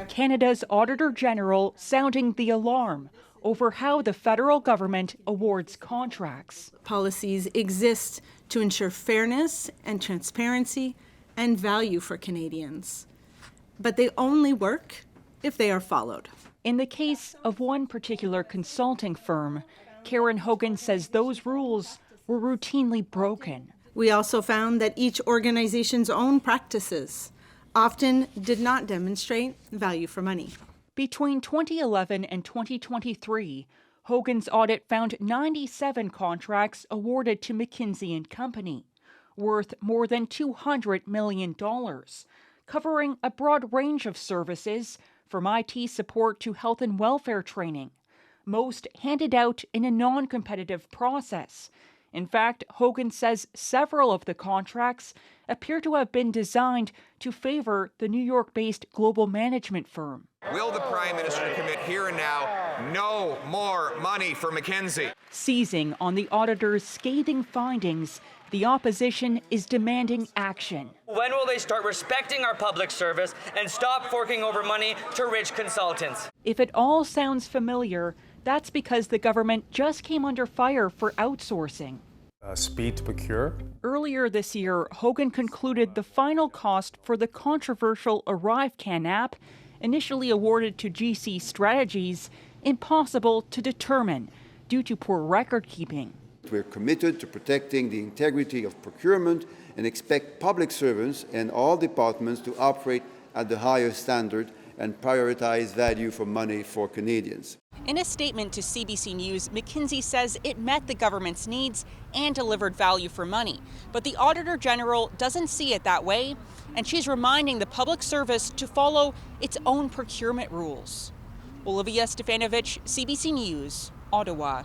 Canada's Auditor General sounding the alarm over how the federal government awards contracts. Policies exist to ensure fairness and transparency and value for Canadians, but they only work if they are followed. In the case of one particular consulting firm, Karen Hogan says those rules were routinely broken. We also found that each organization's own practices often did not demonstrate value for money. Between 2011 and 2023, Hogan's audit found 97 contracts awarded to McKinsey Company, worth more than $200 million, covering a broad range of services from IT support to health and welfare training, most handed out in a non-competitive process. In fact, Hogan says several of the contracts appear to have been designed to favor the New York-based global management firm. Will the Prime Minister commit here and now no more money for McKinsey? Seizing on the auditor's scathing findings, the opposition is demanding action. When will they start respecting our public service and stop forking over money to rich consultants? If it all sounds familiar, that's because the government just came under fire for outsourcing. Speed to procure. Earlier this year, Hogan concluded the final cost for the controversial ArriveCan app, initially awarded to GC Strategies, impossible to determine due to poor record keeping. We're committed to protecting the integrity of procurement and expect public servants and all departments to operate at the highest standard and prioritize value for money for Canadians. In a statement to CBC News, McKinsey says it met the government's needs and delivered value for money. But the Auditor General doesn't see it that way, and she's reminding the public service to follow its own procurement rules. Olivia Stefanovic, CBC News, Ottawa.